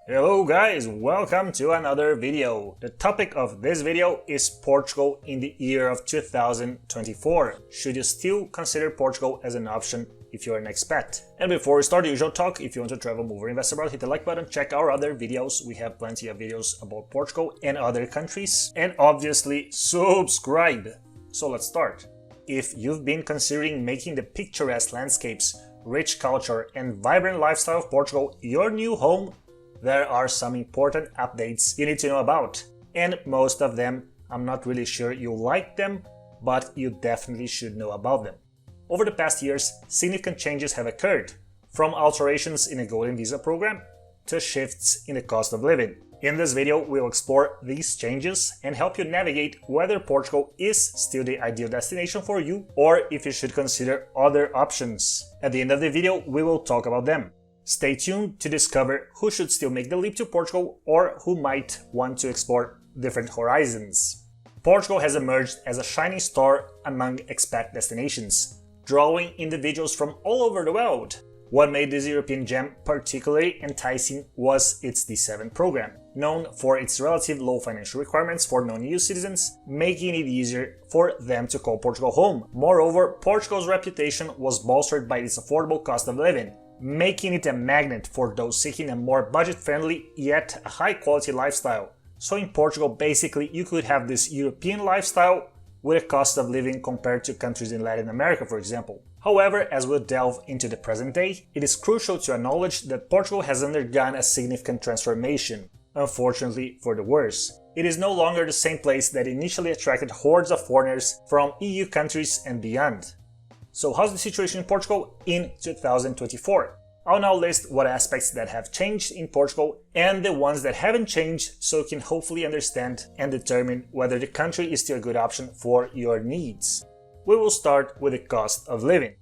Hello guys, welcome to another video. The topic of this video is Portugal in the year of 2024. Should you still consider Portugal as an option if you're an expat? And before we start the usual talk, if you want to travel, move, or invest abroad, hit the like button, check our other videos. We have plenty of videos about Portugal and other countries. And obviously, subscribe. So let's start. If you've been considering making the picturesque landscapes, rich culture, and vibrant lifestyle of Portugal your new home, there are some important updates you need to know about, and most of them I'm not really sure you like them, but you definitely should know about them. Over the past years, significant changes have occurred, from alterations in the Golden Visa program to shifts in the cost of living. In this video, we'll explore these changes and help you navigate whether Portugal is still the ideal destination for you or if you should consider other options. At the end of the video, we will talk about them. Stay tuned to discover who should still make the leap to Portugal or who might want to explore different horizons. Portugal has emerged as a shining star among expat destinations, drawing individuals from all over the world. What made this European gem particularly enticing was its D7 program, known for its relative low financial requirements for non-EU citizens, making it easier for them to call Portugal home. Moreover, Portugal's reputation was bolstered by its affordable cost of living, making it a magnet for those seeking a more budget-friendly yet high-quality lifestyle. So in Portugal, basically, you could have this European lifestyle with a cost of living compared to countries in Latin America, for example. However, as we'll delve into the present day, it is crucial to acknowledge that Portugal has undergone a significant transformation, unfortunately for the worse. It is no longer the same place that initially attracted hordes of foreigners from EU countries and beyond. So how's the situation in Portugal in 2024? I'll now list what aspects that have changed in Portugal and the ones that haven't changed, so you can hopefully understand and determine whether the country is still a good option for your needs. We will start with the cost of living.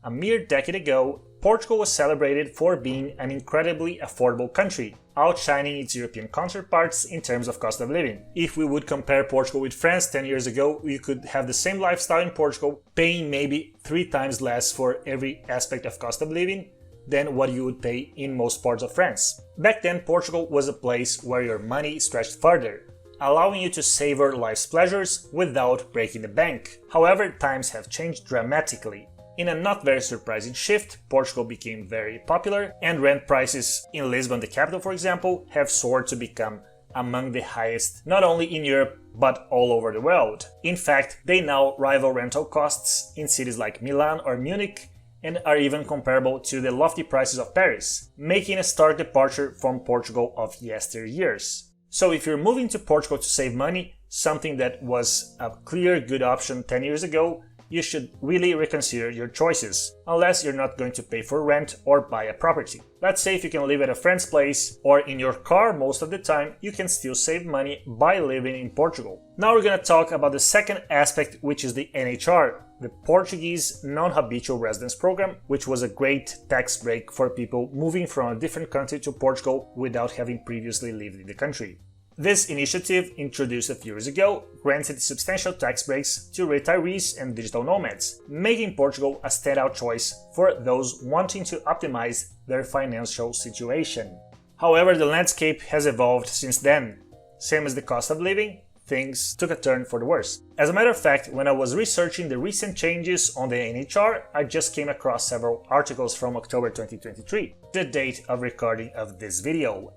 A mere decade ago, Portugal was celebrated for being an incredibly affordable country, outshining its European counterparts in terms of cost of living. If we would compare Portugal with France 10 years ago, we could have the same lifestyle in Portugal, paying maybe 3 times less for every aspect of cost of living than what you would pay in most parts of France. Back then, Portugal was a place where your money stretched further, allowing you to savor life's pleasures without breaking the bank. However, times have changed dramatically. In a not very surprising shift, Portugal became very popular, and rent prices in Lisbon, the capital for example, have soared to become among the highest not only in Europe but all over the world. In fact, they now rival rental costs in cities like Milan or Munich and are even comparable to the lofty prices of Paris, making a stark departure from Portugal of yesteryears. So if you're moving to Portugal to save money, something that was a clear good option 10 years ago, you should really reconsider your choices, unless you're not going to pay for rent or buy a property. Let's say if you can live at a friend's place or in your car most of the time, you can still save money by living in Portugal. Now we're going to talk about the second aspect, which is the NHR, the Portuguese Non-Habitual Residence Program, which was a great tax break for people moving from a different country to Portugal without having previously lived in the country. This initiative, introduced a few years ago, granted substantial tax breaks to retirees and digital nomads, making Portugal a standout choice for those wanting to optimize their financial situation. However, the landscape has evolved since then. Same as the cost of living, things took a turn for the worse. As a matter of fact, when I was researching the recent changes on the NHR, I just came across several articles from October 2023, the date of recording of this video,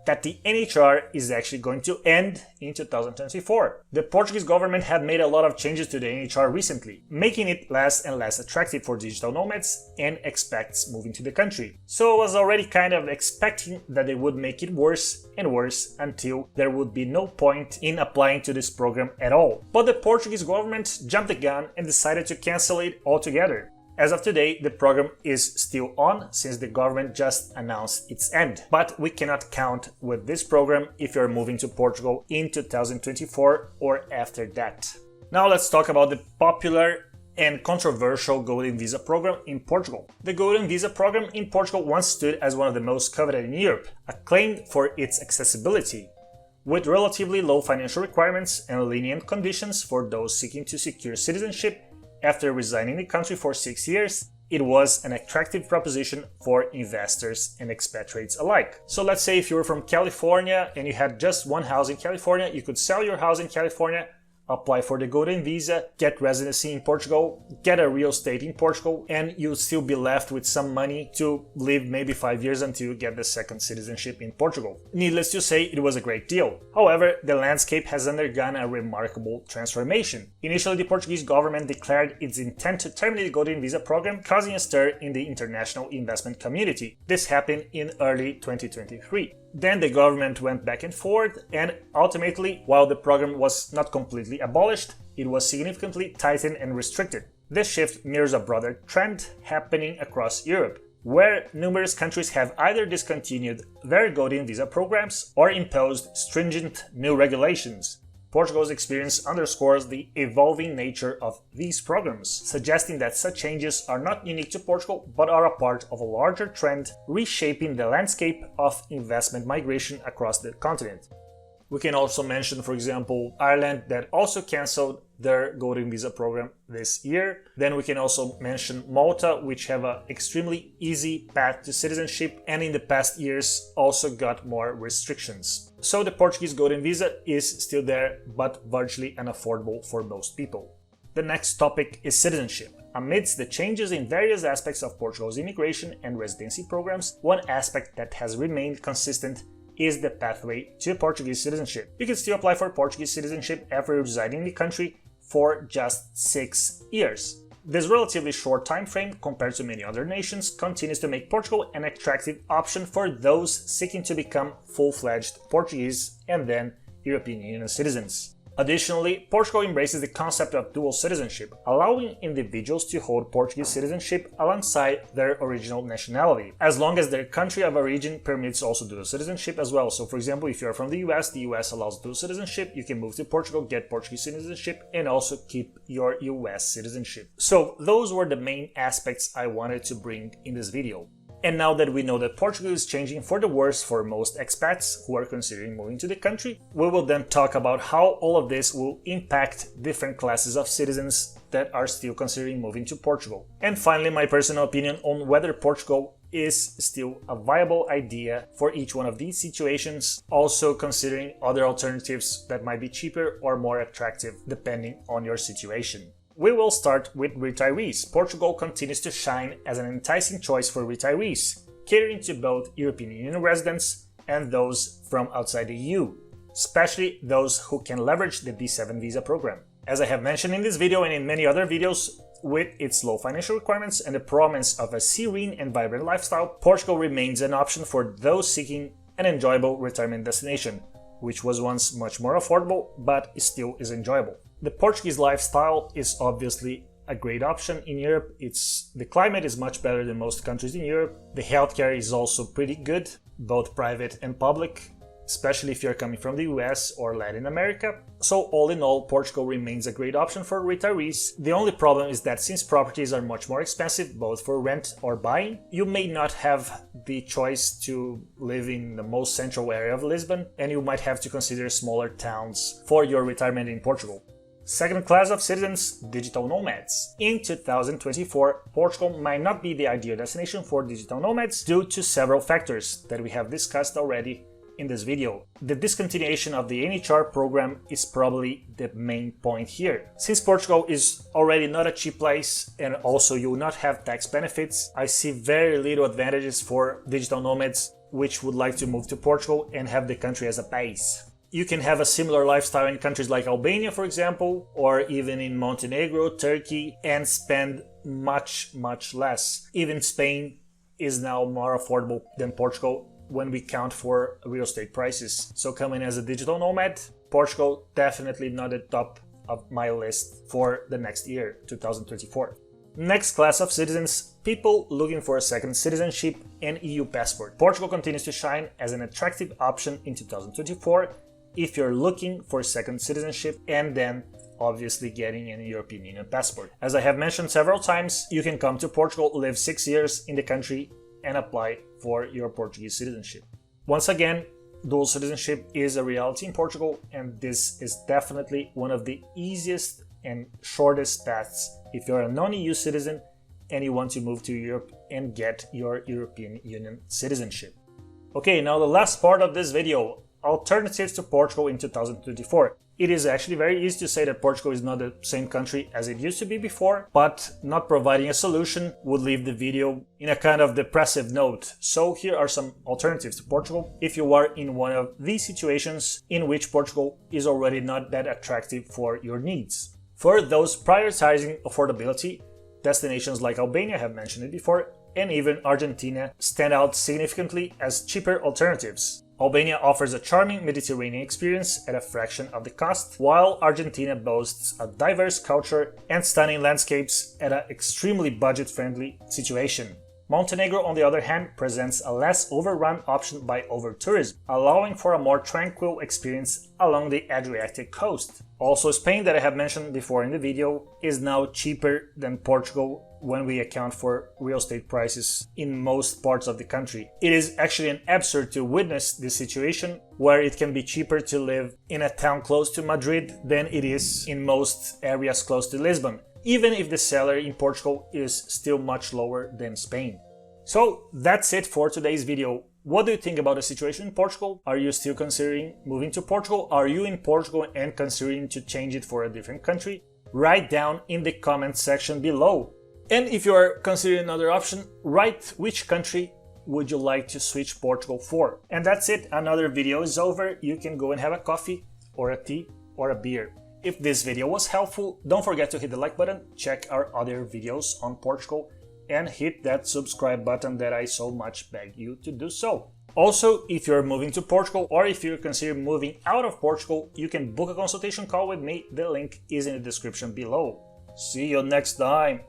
that the NHR is actually going to end in 2024. The Portuguese government had made a lot of changes to the NHR recently, making it less and less attractive for digital nomads and expats moving to the country. So I was already kind of expecting that they would make it worse and worse until there would be no point in applying to this program at all. But the Portuguese government jumped the gun and decided to cancel it altogether. As of today, the program is still on since the government just announced its end. But we cannot count with this program if you're moving to Portugal in 2024 or after that. Now let's talk about the popular and controversial Golden Visa program in Portugal. The Golden Visa program in Portugal once stood as one of the most coveted in Europe, acclaimed for its accessibility, with relatively low financial requirements and lenient conditions for those seeking to secure citizenship after residing in the country for 6 years. it was an attractive proposition for investors and expatriates alike. So let's say if you were from California and you had just one house in California, you could sell your house in California, apply for the golden visa, get residency in Portugal, get a real estate in Portugal, and you'll still be left with some money to live maybe 5 years until you get the second citizenship in Portugal. Needless to say, it was a great deal. However, the landscape has undergone a remarkable transformation. Initially, the Portuguese government declared its intent to terminate the golden visa program, causing a stir in the international investment community. This happened in early 2023. Then the government went back and forth, and ultimately, while the program was not completely abolished, it was significantly tightened and restricted. This shift mirrors a broader trend happening across Europe, where numerous countries have either discontinued their golden visa programs or imposed stringent new regulations. Portugal's experience underscores the evolving nature of these programs, suggesting that such changes are not unique to Portugal but are a part of a larger trend reshaping the landscape of investment migration across the continent. We can also mention, for example, Ireland, that also cancelled their golden visa program this year. Then we can also mention Malta, which have an extremely easy path to citizenship and in the past years also got more restrictions. So the Portuguese golden visa is still there, but virtually unaffordable for most people. The next topic is citizenship. Amidst the changes in various aspects of Portugal's immigration and residency programs, one aspect that has remained consistent is the pathway to Portuguese citizenship. You can still apply for Portuguese citizenship after residing in the country for just 6 years. This relatively short time frame compared to many other nations continues to make Portugal an attractive option for those seeking to become full-fledged Portuguese and then European Union citizens. Additionally, Portugal embraces the concept of dual citizenship, allowing individuals to hold Portuguese citizenship alongside their original nationality, as long as their country of origin permits also dual citizenship as well. So for example, if you're from the US allows dual citizenship, you can move to Portugal, get Portuguese citizenship, and also keep your US citizenship. So those were the main aspects I wanted to bring in this video. And now that we know that Portugal is changing for the worse for most expats who are considering moving to the country, we will then talk about how all of this will impact different classes of citizens that are still considering moving to Portugal. And finally, my personal opinion on whether Portugal is still a viable idea for each one of these situations, also considering other alternatives that might be cheaper or more attractive depending on your situation. We will start with retirees. Portugal continues to shine as an enticing choice for retirees, catering to both European Union residents and those from outside the EU, especially those who can leverage the D7 visa program. As I have mentioned in this video and in many other videos, with its low financial requirements and the promise of a serene and vibrant lifestyle, Portugal remains an option for those seeking an enjoyable retirement destination, which was once much more affordable but still is enjoyable. The Portuguese lifestyle is obviously a great option in Europe. The climate is much better than most countries in Europe. The healthcare is also pretty good, both private and public, especially if you're coming from the US or Latin America. So all in all, Portugal remains a great option for retirees. The only problem is that since properties are much more expensive, both for rent or buying, you may not have the choice to live in the most central area of Lisbon, and you might have to consider smaller towns for your retirement in Portugal. Second class of citizens, digital nomads. In 2024, Portugal might not be the ideal destination for digital nomads due to several factors that we have discussed already in this video. The discontinuation of the NHR program is probably the main point here. Since Portugal is already not a cheap place and also you will not have tax benefits, I see very little advantages for digital nomads which would like to move to Portugal and have the country as a base. You can have a similar lifestyle in countries like Albania, for example, or even in Montenegro, Turkey, and spend much less. Even Spain is now more affordable than Portugal when we count for real estate prices. So coming as a digital nomad, Portugal definitely not at the top of my list for the next year, 2024. Next class of citizens, people looking for a second citizenship and EU passport. Portugal continues to shine as an attractive option in 2024 if you're looking for second citizenship and then obviously getting a European Union passport. As I have mentioned several times, you can come to Portugal, live 6 years in the country and apply for your Portuguese citizenship. Once again, dual citizenship is a reality in Portugal, and this is definitely one of the easiest and shortest paths if you're a non-EU citizen and you want to move to Europe and get your European Union citizenship. Okay, now the last part of this video, alternatives to Portugal in 2024. It is actually very easy to say that Portugal is not the same country as it used to be before, but not providing a solution would leave the video in a kind of depressive note. So here are some alternatives to Portugal if you are in one of these situations in which Portugal is already not that attractive for your needs. For those prioritizing affordability, destinations like Albania, I have mentioned it before, and even Argentina stand out significantly as cheaper alternatives. Albania offers a charming Mediterranean experience at a fraction of the cost, while Argentina boasts a diverse culture and stunning landscapes at an extremely budget-friendly situation. Montenegro, on the other hand, presents a less overrun option by over-tourism, allowing for a more tranquil experience along the Adriatic coast. Also, Spain, that I have mentioned before in the video, is now cheaper than Portugal when we account for real estate prices in most parts of the country. It is actually an absurd to witness this situation where it can be cheaper to live in a town close to Madrid than it is in most areas close to Lisbon, even if the salary in Portugal is still much lower than Spain. So that's it for today's video. What do you think about the situation in Portugal? Are you still considering moving to Portugal? Are you in Portugal and considering to change it for a different country? Write down in the comment section below. And if you are considering another option, write which country would you like to switch Portugal for. And that's it, another video is over. You can go and have a coffee or a tea or a beer. If this video was helpful, don't forget to hit the like button, check our other videos on Portugal, and hit that subscribe button that I so much beg you to do so. Also, if you're moving to Portugal or if you're considering moving out of Portugal, you can book a consultation call with me. The link is in the description below. See you next time.